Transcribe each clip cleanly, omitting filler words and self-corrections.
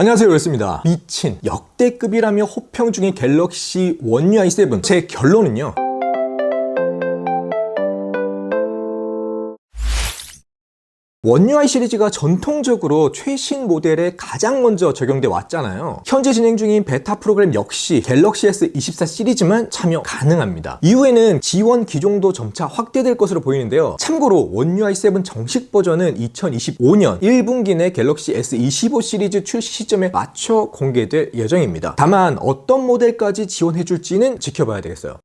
안녕하세요, 였습니다. 미친 역대급이라며 호평 중인 갤럭시 원 UI 7. 제 결론은요, 원 UI 시리즈가 전통적으로 최신 모델에 가장 먼저 적용돼 왔잖아요. 현재 진행 중인 베타 프로그램 역시 갤럭시 S24 시리즈만 참여 가능합니다. 이후에는 지원 기종도 점차 확대될 것으로 보이는데요. 참고로 원 UI 7 정식 버전은 2025년 1분기 내 갤럭시 S25 시리즈 출시 시점에 맞춰 공개될 예정입니다. 다만 어떤 모델까지 지원해줄지는 지켜봐야 되겠어요.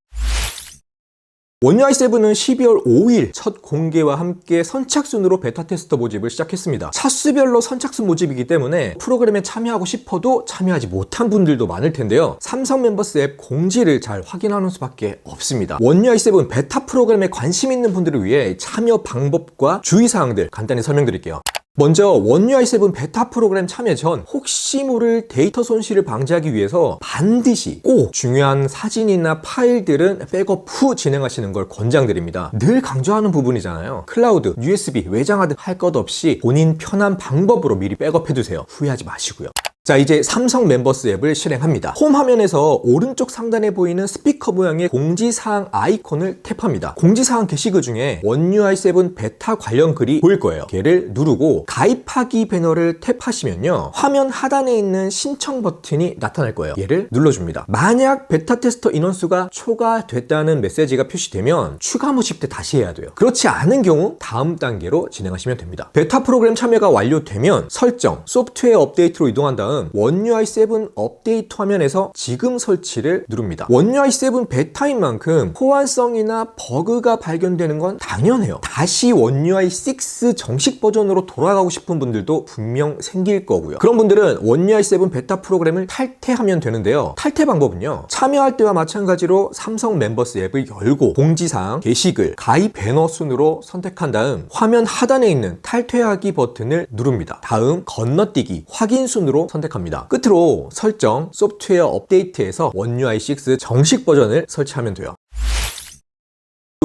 원 UI 7은 12월 5일 첫 공개와 함께 선착순으로 베타 테스터 모집을 시작했습니다. 차수별로 선착순 모집이기 때문에 프로그램에 참여하고 싶어도 참여하지 못한 분들도 많을 텐데요. 삼성 멤버스 앱 공지를 잘 확인하는 수밖에 없습니다. 원 UI 7 베타 프로그램에 관심 있는 분들을 위해 참여 방법과 주의사항들 간단히 설명드릴게요. 먼저 원 UI 7 베타 프로그램 참여 전 혹시 모를 데이터 손실을 방지하기 위해서 반드시 꼭 중요한 사진이나 파일들은 백업 후 진행하시는 걸 권장드립니다. 늘 강조하는 부분이잖아요. 클라우드, USB, 외장하드 할 것 없이 본인 편한 방법으로 미리 백업해두세요. 후회하지 마시고요. 자, 이제 삼성 멤버스 앱을 실행합니다. 홈 화면에서 오른쪽 상단에 보이는 스피커 모양의 공지사항 아이콘을 탭합니다. 공지사항 게시글 중에 원 UI 7 베타 관련 글이 보일 거예요. 걔를 누르고 가입하기 배너를 탭하시면요, 화면 하단에 있는 신청 버튼이 나타날 거예요. 얘를 눌러줍니다. 만약 베타 테스터 인원수가 초과됐다는 메시지가 표시되면 추가 모집 때 다시 해야 돼요. 그렇지 않은 경우 다음 단계로 진행하시면 됩니다. 베타 프로그램 참여가 완료되면 설정, 소프트웨어 업데이트로 이동한 다음 원 UI 7 업데이트 화면에서 지금 설치를 누릅니다. 원 UI 7 베타인 만큼 호환성이나 버그가 발견되는 건 당연해요. 다시 원 UI 6 정식 버전으로 돌아가고 싶은 분들도 분명 생길 거고요. 그런 분들은 원 UI 7 베타 프로그램을 탈퇴하면 되는데요. 탈퇴 방법은요, 참여할 때와 마찬가지로 삼성 멤버스 앱을 열고 공지사항, 게시글, 가입 배너 순으로 선택한 다음 화면 하단에 있는 탈퇴하기 버튼을 누릅니다. 다음 건너뛰기, 확인 순으로 선택합니다. 끝으로 설정, 소프트웨어 업데이트에서 원 UI 6 정식 버전을 설치하면 돼요.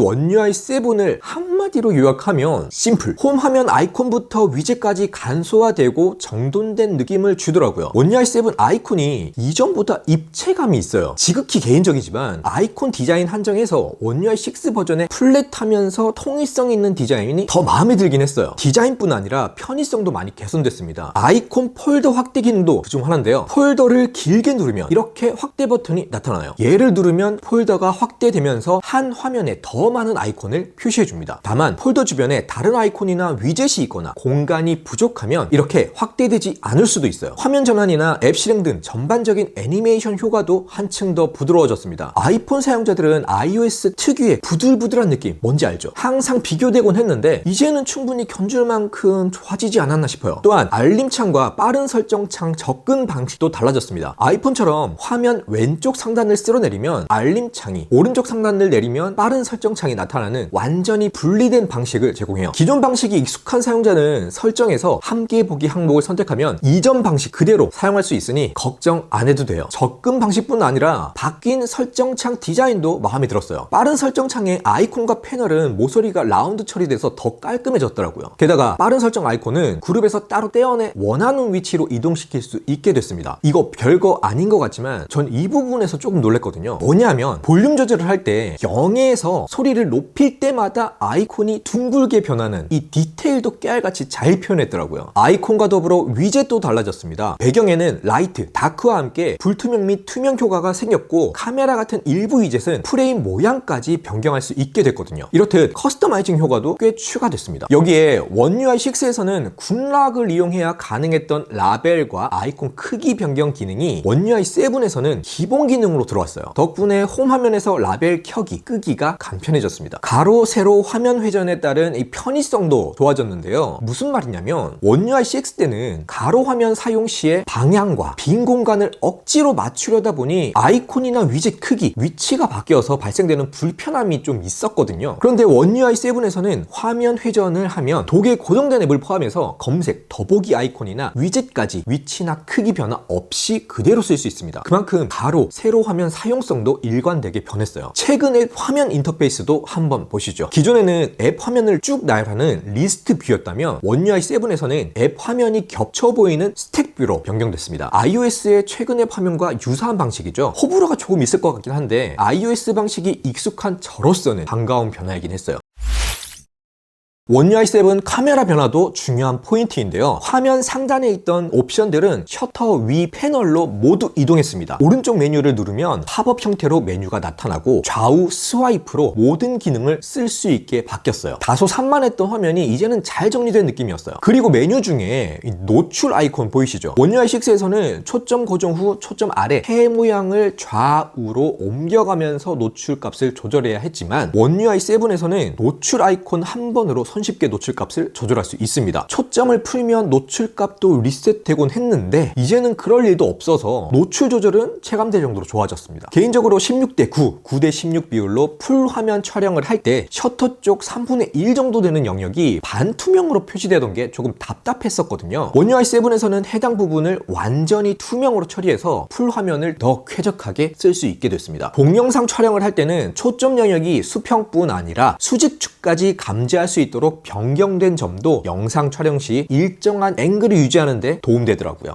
원 UI 7을 한마디로 요약하면 심플, 홈 화면 아이콘부터 위젯까지 간소화되고 정돈된 느낌을 주더라고요. 원 UI 7 아이콘이 이전보다 입체감이 있어요. 지극히 개인적이지만 아이콘 디자인 한정에서 원 UI 6 버전의 플랫하면서 통일성 있는 디자인이 더 마음에 들긴 했어요. 디자인뿐 아니라 편의성도 많이 개선됐습니다. 아이콘 폴더 확대 기능도 그중 하나인데요. 폴더를 길게 누르면 이렇게 확대 버튼이 나타나요. 얘를 누르면 폴더가 확대되면서 한 화면에 더 많은 아이콘을 표시해줍니다. 다만 폴더 주변에 다른 아이콘이나 위젯이 있거나 공간이 부족하면 이렇게 확대되지 않을 수도 있어요. 화면 전환이나 앱 실행 등 전반적인 애니메이션 효과도 한층 더 부드러워졌습니다. 아이폰 사용자들은 iOS 특유의 부들부들한 느낌 뭔지 알죠? 항상 비교되곤 했는데 이제는 충분히 견줄 만큼 좋아지지 않았나 싶어요. 또한 알림창과 빠른 설정창 접근 방식도 달라졌습니다. 아이폰처럼 화면 왼쪽 상단을 쓸어내리면 알림창이, 오른쪽 상단을 내리면 빠른 설정창이 나타나는 완전히 분리된 방식을 제공해요. 기존 방식이 익숙한 사용자는 설정에서 함께 보기 항목을 선택하면 이전 방식 그대로 사용할 수 있으니 걱정 안 해도 돼요. 접근 방식뿐 아니라 바뀐 설정창 디자인도 마음에 들었어요. 빠른 설정창의 아이콘과 패널은 모서리가 라운드 처리돼서 더 깔끔해졌더라고요. 게다가 빠른 설정 아이콘은 그룹에서 따로 떼어내 원하는 위치로 이동시킬 수 있게 됐습니다. 이거 별거 아닌 것 같지만 전 이 부분에서 조금 놀랬거든요. 뭐냐면 볼륨 조절을 할 때 0에서 소리를 높일 때마다 아이콘이 둥글게 변하는 이 디테일도 깨알같이 잘 표현했더라고요. 아이콘과 더불어 위젯도 달라졌습니다. 배경에는 라이트, 다크와 함께 불투명 및 투명 효과가 생겼고 카메라 같은 일부 위젯은 프레임 모양까지 변경할 수 있게 됐거든요. 이렇듯 커스터마이징 효과도 꽤 추가됐습니다. 여기에 원 UI 6에서는 굿락을 이용해야 가능했던 라벨과 아이콘 크기 변경 기능이 원 UI 7에서는 기본 기능으로 들어왔어요. 덕분에 홈 화면에서 라벨 켜기, 끄기가 간편해졌습니다. 가로, 세로 화면 회전에 따른 이 편의성도 좋아졌는데요. 무슨 말이냐면 원 UI 6 때는 가로 화면 사용 시에 방향과 빈 공간을 억지로 맞추려다 보니 아이콘이나 위젯 크기, 위치가 바뀌어서 발생되는 불편함이 좀 있었거든요. 그런데 원 UI 7에서는 화면 회전을 하면 독에 고정된 앱을 포함해서 검색, 더보기 아이콘이나 위젯까지 위치나 크기 변화 없이 그대로 쓸 수 있습니다. 그만큼 가로, 세로 화면 사용성도 일관되게 변했어요. 최근에 화면 인터페이스도 한번 보시죠. 기존에는 앱 화면을 쭉 나열하는 리스트 뷰였다면 원 UI 7에서는 앱 화면이 겹쳐 보이는 스택 뷰로 변경됐습니다. iOS의 최근 앱 화면과 유사한 방식이죠. 호불호가 조금 있을 것 같긴 한데 iOS 방식이 익숙한 저로서는 반가운 변화이긴 했어요. 원 UI 7 카메라 변화도 중요한 포인트인데요. 화면 상단에 있던 옵션들은 셔터 위 패널로 모두 이동했습니다. 오른쪽 메뉴를 누르면 팝업 형태로 메뉴가 나타나고 좌우 스와이프로 모든 기능을 쓸 수 있게 바뀌었어요. 다소 산만했던 화면이 이제는 잘 정리된 느낌이었어요. 그리고 메뉴 중에 노출 아이콘 보이시죠? 원 UI 6에서는 초점 고정 후 초점 아래 해 모양을 좌우로 옮겨가면서 노출 값을 조절해야 했지만 원 UI 7에서는 노출 아이콘 한 번으로 손쉽게 노출값을 조절할 수 있습니다. 초점을 풀면 노출값도 리셋되곤 했는데 이제는 그럴 일도 없어서 노출 조절은 체감될 정도로 좋아졌습니다. 개인적으로 16:9, 9:16 비율로 풀 화면 촬영을 할 때 셔터 쪽 3분의 1 정도 되는 영역이 반투명으로 표시되던 게 조금 답답했었거든요. 원 UI 7에서는 해당 부분을 완전히 투명으로 처리해서 풀 화면을 더 쾌적하게 쓸 수 있게 됐습니다. 동영상 촬영을 할 때는 초점 영역이 수평뿐 아니라 수직축까지 감지할 수 있도록 변경된 점도 영상 촬영 시 일정한 앵글을 유지하는 데 도움되더라고요.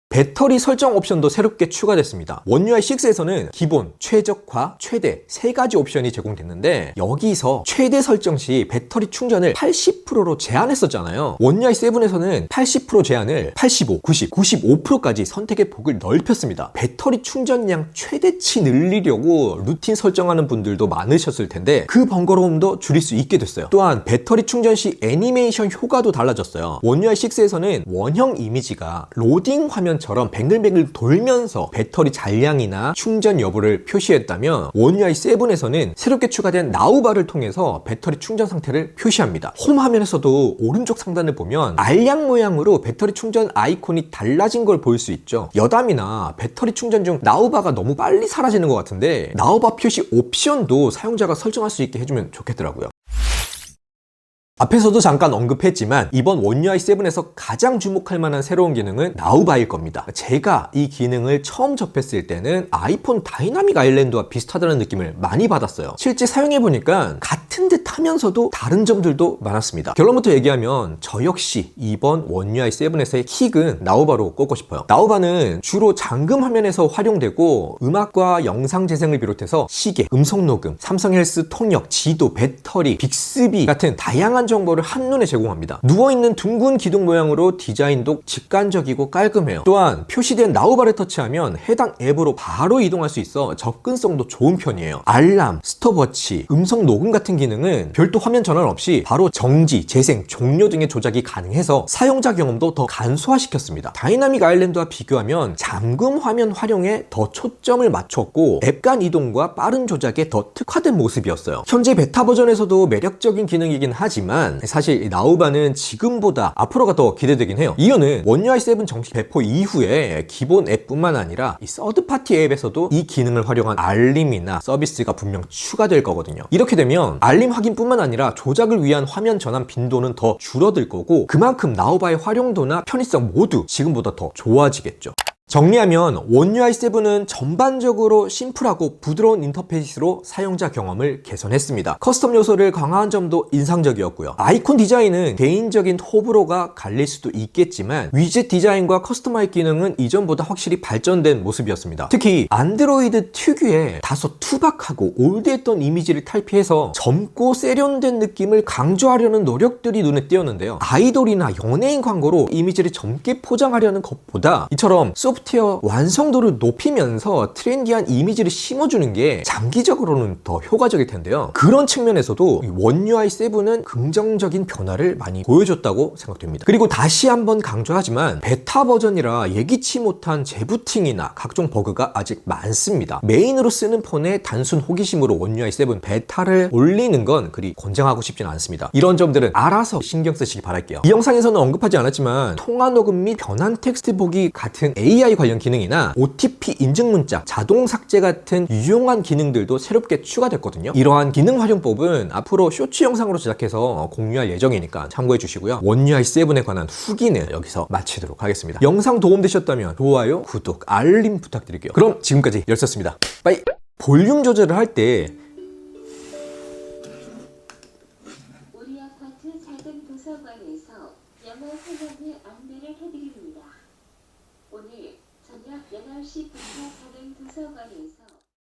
배터리 설정 옵션도 새롭게 추가됐습니다. 원 UI 6에서는 기본, 최적화, 최대 세 가지 옵션이 제공됐는데 여기서 최대 설정 시 배터리 충전을 80%로 제한했었잖아요. 원 UI 7에서는 80% 제한을 85, 90, 95%까지 선택의 폭을 넓혔습니다. 배터리 충전량 최대치 늘리려고 루틴 설정하는 분들도 많으셨을 텐데 그 번거로움도 줄일 수 있게 됐어요. 또한 배터리 충전 시 애니메이션 효과도 달라졌어요. 원 UI 6에서는 원형 이미지가 로딩 화면 처럼 뱅글뱅글 돌면서 배터리 잔량이나 충전 여부를 표시했다면 원 UI 7에서는 새롭게 추가된 나우바를 통해서 배터리 충전 상태를 표시합니다. 홈 화면에서도 오른쪽 상단을 보면 알약 모양으로 배터리 충전 아이콘이 달라진 걸 볼 수 있죠. 여담이나 배터리 충전 중 나우바가 너무 빨리 사라지는 것 같은데 나우바 표시 옵션도 사용자가 설정할 수 있게 해주면 좋겠더라고요. 앞에서도 잠깐 언급했지만 이번 원 UI 7에서 가장 주목할 만한 새로운 기능은 나우바일 겁니다. 제가 이 기능을 처음 접했을 때는 아이폰 다이나믹 아일랜드와 비슷하다는 느낌을 많이 받았어요. 실제 사용해보니까 같은 듯 하면서도 다른 점들도 많았습니다. 결론부터 얘기하면 저 역시 이번 원 UI 7에서의 킥은 나우바로 꼽고 싶어요. 나우바는 주로 잠금 화면에서 활용되고 음악과 영상 재생을 비롯해서 시계, 음성 녹음, 삼성 헬스 통역, 지도, 배터리, 빅스비 같은 다양한 정보를 한눈에 제공합니다. 누워있는 둥근 기둥 모양으로 디자인도 직관적이고 깔끔해요. 또한 표시된 나우바를 터치하면 해당 앱으로 바로 이동할 수 있어 접근성도 좋은 편이에요. 알람, 스톱워치, 음성 녹음 같은 기능은 별도 화면 전환 없이 바로 정지, 재생, 종료 등의 조작이 가능해서 사용자 경험도 더 간소화시켰습니다. 다이나믹 아일랜드와 비교하면 잠금 화면 활용에 더 초점을 맞췄고 앱 간 이동과 빠른 조작에 더 특화된 모습이었어요. 현재 베타 버전에서도 매력적인 기능이긴 하지만 사실 나우바는 지금보다 앞으로가 더 기대되긴 해요. 이유는 원 UI 7 정식 배포 이후에 기본 앱뿐만 아니라 이 서드파티 앱에서도 이 기능을 활용한 알림이나 서비스가 분명 추가될 거거든요. 이렇게 되면 알림 확인뿐만 아니라 조작을 위한 화면 전환 빈도는 더 줄어들 거고 그만큼 나우바의 활용도나 편의성 모두 지금보다 더 좋아지겠죠. 정리하면 원 UI 7은 전반적으로 심플하고 부드러운 인터페이스로 사용자 경험을 개선했습니다. 커스텀 요소를 강화한 점도 인상적이었고요. 아이콘 디자인은 개인적인 호불호가 갈릴 수도 있겠지만 위젯 디자인과 커스터마이즈 기능은 이전보다 확실히 발전된 모습이었습니다. 특히 안드로이드 특유의 다소 투박하고 올드했던 이미지를 탈피해서 젊고 세련된 느낌을 강조하려는 노력들이 눈에 띄었는데요. 아이돌이나 연예인 광고로 이미지를 젊게 포장하려는 것보다 이처럼 소프트웨어 완성도를 높이면서 트렌디한 이미지를 심어주는 게 장기적으로는 더 효과적일 텐데요. 그런 측면에서도 원 UI 7은 긍정적인 변화를 많이 보여줬다고 생각됩니다. 그리고 다시 한번 강조하지만 베타 버전이라 예기치 못한 재부팅이나 각종 버그가 아직 많습니다. 메인으로 쓰는 폰의 단순 호기심으로 원 UI 7 베타를 올리는 건 그리 권장하고 싶지는 않습니다. 이런 점들은 알아서 신경 쓰시기 바랄게요. 이 영상에서는 언급하지 않았지만 통화 녹음 및 변환 텍스트 보기 같은 AI 관련 기능이나 OTP 인증 문자, 자동 삭제 같은 유용한 기능들도 새롭게 추가됐거든요. 이러한 기능 활용법은 앞으로 쇼츠 영상으로 제작해서 공유할 예정이니까 참고해 주시고요. 원 UI 7에 관한 후기는 여기서 마치도록 하겠습니다. 영상 도움되셨다면 좋아요, 구독, 알림 부탁드릴게요. 그럼 지금까지 열었습니다. 빠이! 볼륨 조절을 할 때 10시부터 다른 도서관에서